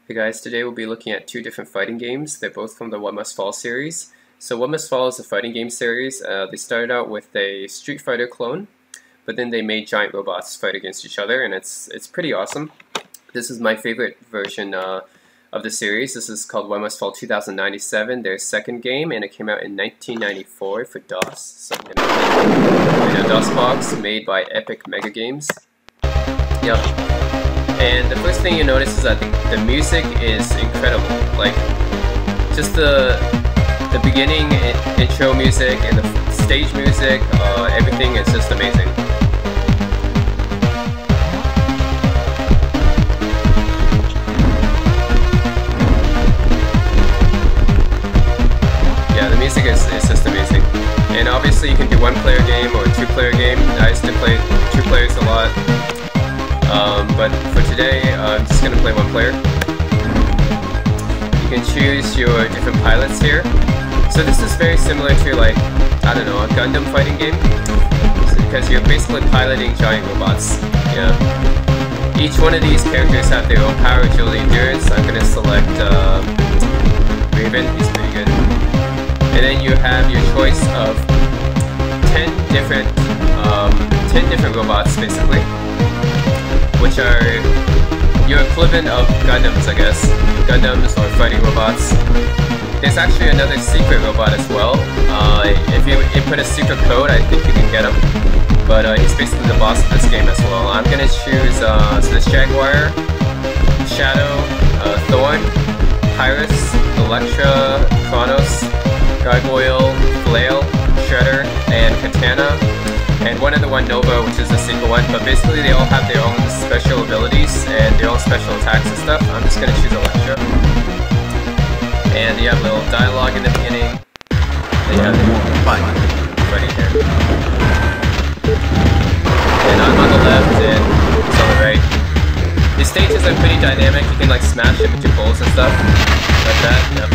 Hey guys, today we'll be looking at two different fighting games. They're both from the What Must Fall series. So What Must Fall is a fighting game series. They started out with a Street Fighter clone, but then they made giant robots fight against each other, and it's pretty awesome. This is my favorite version of the series. This is called What Must Fall 2097, their second game, and it came out in 1994 for DOS. So in a DOS box made by Epic Mega Games. Yep. And the first thing you notice is that the music is incredible. Like, just the beginning intro music and the stage music, everything is just amazing. Yeah, the music is just amazing. And obviously you can do one-player game or a two-player game. I used to play two players a lot. But for today, I'm just going to play one player. You can choose your different pilots here. So this is very similar to, like, I don't know, a Gundam fighting game. Because you're basically piloting giant robots. Yeah. Each one of these characters have their own power, agility, endurance. I'm going to select Raven, he's pretty good. And then you have your choice of 10 different robots, basically, which are your equivalent of Gundams, I guess. Gundams or fighting robots. There's actually another secret robot as well. If you input a secret code, I think you can get him. But he's basically the boss of this game as well. I'm gonna choose so this Jaguar, Shadow, Thorn, Pyrus, Electra, Kronos, Gargoyle, Flail, Shredder, and Katana. And one other one, Nova, which is a secret one, but basically they all have their own special abilities and their own special attacks and stuff. I'm just going to choose Electra. And you have a little dialogue in the beginning. Then you have fighting here. And I'm on the left and it's on the right. The stages are pretty dynamic. You can like smash it with your poles and stuff. Like that, yep.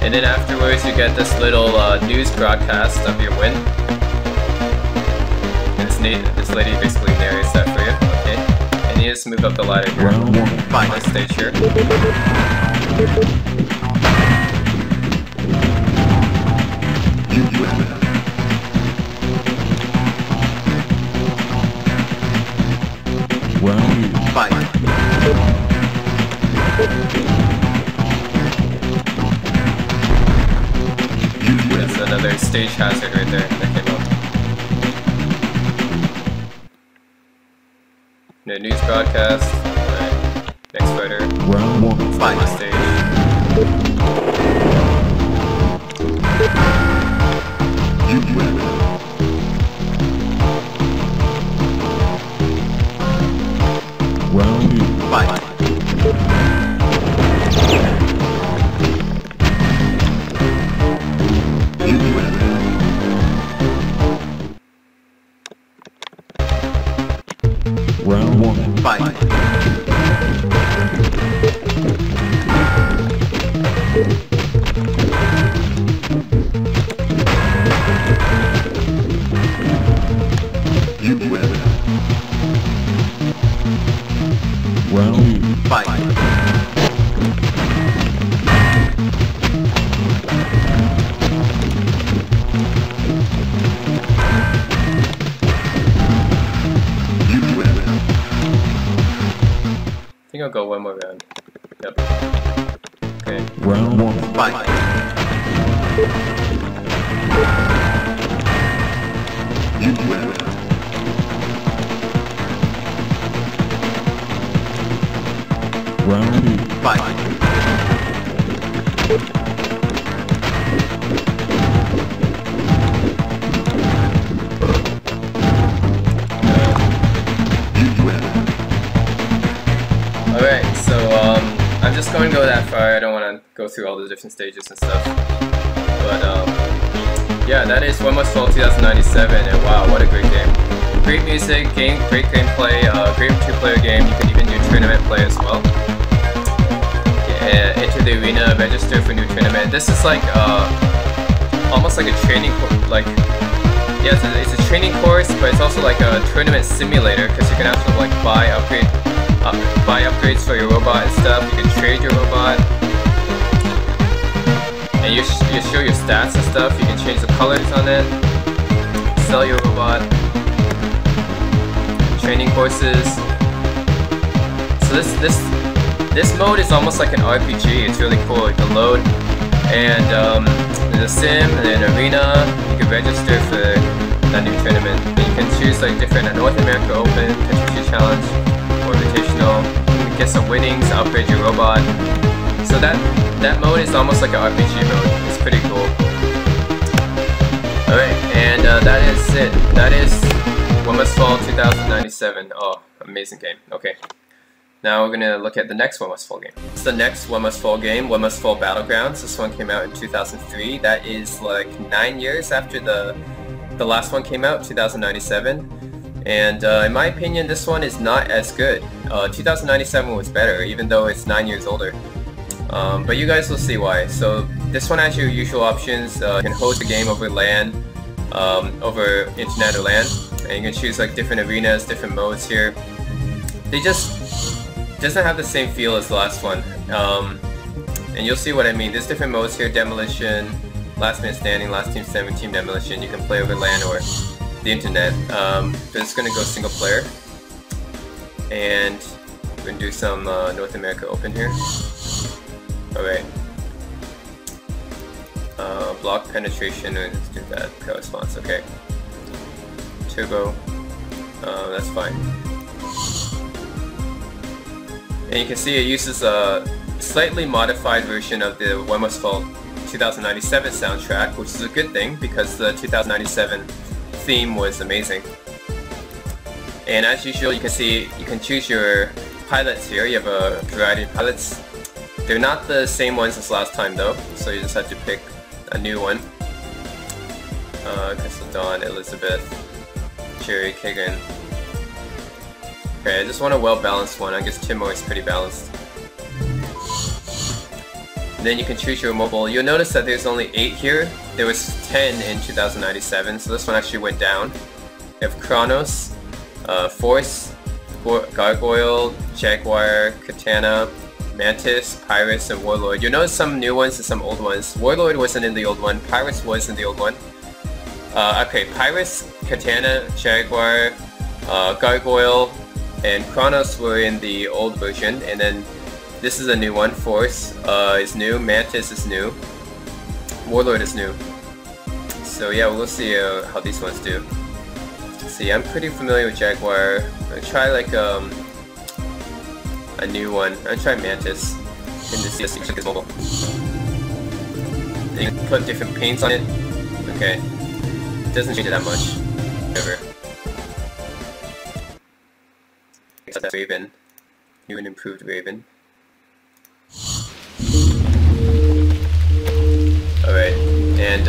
And then afterwards you get this little news broadcast of your win. And this lady basically narrates that for you. Okay. And you just move up the ladder here. Nice stage here. That's another stage hazard right there that came up. No news broadcast. Alright. Next fighter. Round 1. Fight the stage. Round 2. Fight. Round 1. Fight. You win. Round 2. Fight. I think I'll go one more round. Yep. Okay. Round 1. Fight. You win. Round 2. Fight. Alright, so I'm just going to go that far. I don't want to go through all the different stages and stuff. But yeah, that is One Must Fall 2097, and wow, what a great game. Great music, great gameplay, great two-player game. You can even do tournament play as well. Yeah, enter the arena, register for new tournament. This is like almost like a training yeah, it's a training course, but it's also like a tournament simulator because you can actually like buy upgrades for your robot and stuff. You can trade your robot, and you show your stats and stuff. You can change the colors on it, sell your robot, training courses. So this mode is almost like an RPG. It's really cool. You can load, and there's a sim and an arena. You can register for that new tournament. And you can choose like different North America Open, Country Challenge, or Invitational. You can get some winnings, upgrade your robot. So that mode is almost like an RPG mode. It's pretty cool. Alright, and that is it. That is One Must Fall 2097. Oh, amazing game. Okay. Now we're gonna look at the next One Must Fall game. It's the next One Must Fall game, One Must Fall Battlegrounds. This one came out in 2003. That is like 9 years after the last one came out, 2097. And in my opinion, this one is not as good. 2097 was better, even though it's 9 years older. But you guys will see why. So this one has your usual options. You can host a game over LAN, over internet or LAN, and you can choose like different arenas, different modes here. They just doesn't have the same feel as the last one, and you'll see what I mean. There's different modes here: demolition, last man standing, last team standing, team demolition. You can play over LAN or the internet. But it's gonna go single player, and we're gonna do some North America Open here. All right. Block penetration. Let's do that. Pro response. Okay. Turbo. That's fine. And you can see it uses a slightly modified version of the One Must Fall 2097 soundtrack, which is a good thing because the 2097 theme was amazing. And as usual, you can see you can choose your pilots here. You have a variety of pilots. They're not the same ones as last time though, so you just have to pick a new one. Crystal Dawn, Elizabeth, Jerry, Kagan. Okay, I just want a well-balanced one. I guess Timor is pretty balanced. And then you can choose your mobile. You'll notice that there's only 8 here. There was 10 in 2097, so this one actually went down. You have Kronos, Force, Gargoyle, Jaguar, Katana, Mantis, Pyrus, and Warlord. You'll notice some new ones and some old ones. Warlord wasn't in the old one. Pyrus was in the old one. Okay, Pyrus, Katana, Jaguar, Gargoyle, and Kronos were in the old version, and then this is a new one. Force is new, Mantis is new, Warlord is new. So yeah, we'll see how these ones do. See, I'm pretty familiar with Jaguar. I'm gonna try like a new one. I'm gonna try Mantis in this check this mobile. And you can put different paints on it. Okay, it doesn't change it that much. Whatever. That's Raven. New and improved Raven. Alright, and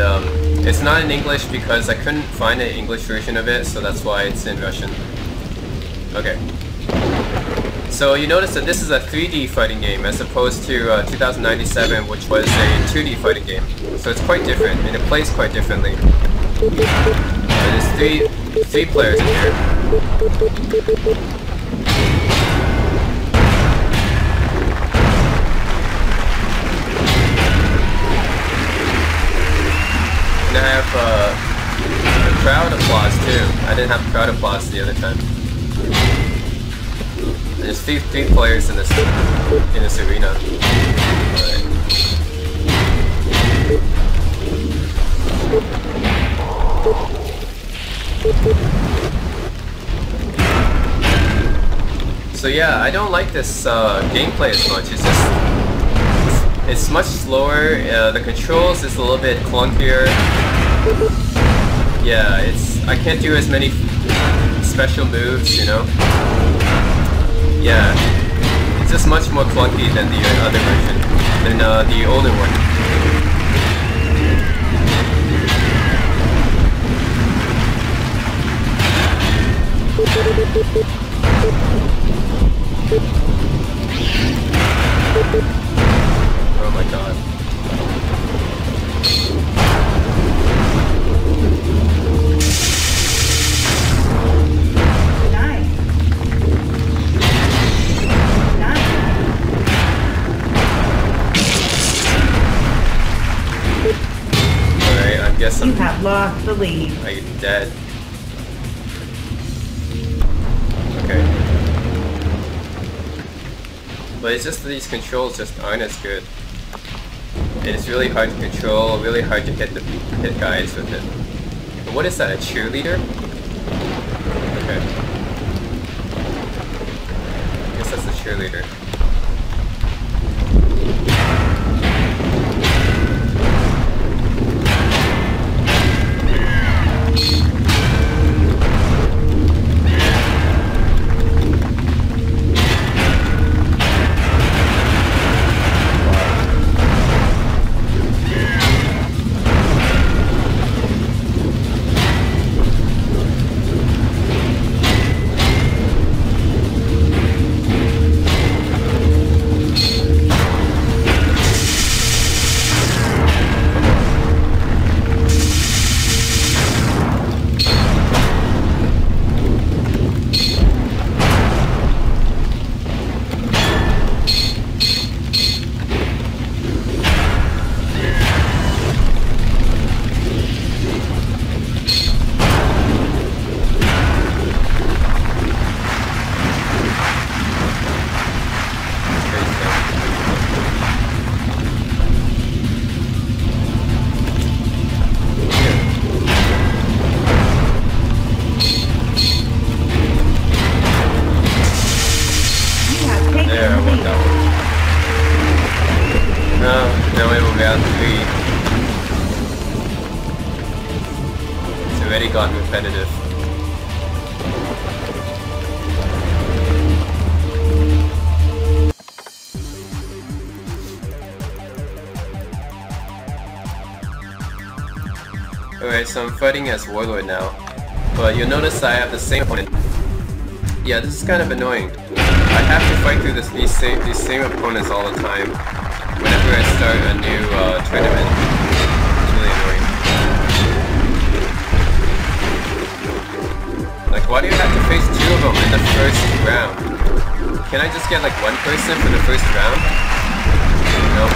it's not in English because I couldn't find an English version of it, so that's why it's in Russian. Okay. So you notice that this is a 3D fighting game as opposed to 2097, which was a 2D fighting game. So it's quite different, and it plays quite differently. There's three players in here. And I have a crowd applause too. I didn't have crowd applause the other time. There's three players in this arena. Alright. So yeah, I don't like this gameplay as much. It's much slower. The controls is a little bit clunkier. Yeah, I can't do as many special moves, you know. Yeah, it's just much more clunky than the other version. than the older one. Oh my god. Alright, I guess You have lost the lead. Are you dead? Okay. But it's just that these controls just aren't as good. And it's really hard to control, really hard to hit guys with it. And what is that, a cheerleader? Okay. I guess that's the cheerleader. Gotten repetitive. Alright, so I'm fighting as Warlord now, but you'll notice I have the same opponent. Yeah, this is kind of annoying. I have to fight through these same opponents all the time whenever I start a new tournament. It's really annoying. Like, why do you have to face two of them in the first round? Can I just get like one person for the first round? Nope.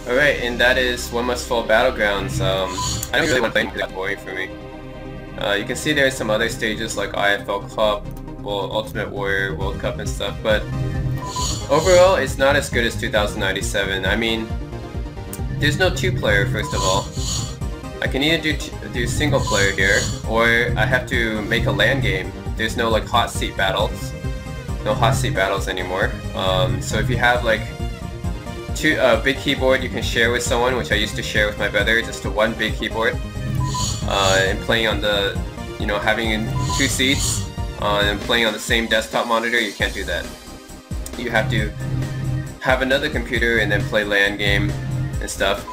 Alright, and that is One Must Fall Battlegrounds. I don't really want to play because that's boring for me. You can see there's some other stages like IFL Cup, Ultimate Warrior, World Cup and stuff, but overall it's not as good as 2097. I mean, there's no two-player first of all. I can either do single player here, or I have to make a LAN game. There's no like hot seat battles. No hot seat battles anymore. So if you have like a big keyboard you can share with someone, which I used to share with my brother, just to one big keyboard, and playing on the, having two seats and playing on the same desktop monitor, you can't do that. You have to have another computer and then play LAN game and stuff.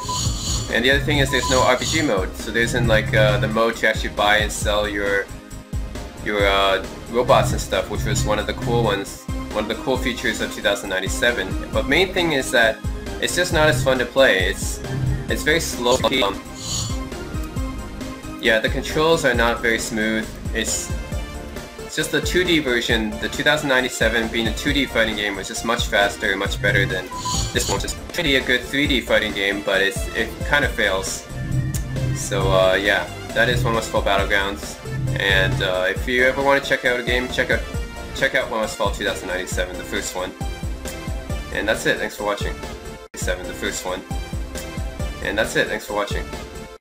And the other thing is there's no RPG mode, so there isn't like the mode to actually buy and sell your robots and stuff, which was one of the cool ones, one of the cool features of 2097. But main thing is that it's just not as fun to play. It's very slow. Yeah, the controls are not very smooth. It's just the 2D version, the 2097 being a 2D fighting game was just much faster and much better than this one. It's pretty a good 3D fighting game, but it kind of fails. So yeah, that is One Must Fall Battlegrounds. And if you ever want to check out a game, check out One Must Fall 2097, the first one. And that's it. Thanks for watching. The first one. And that's it. Thanks for watching.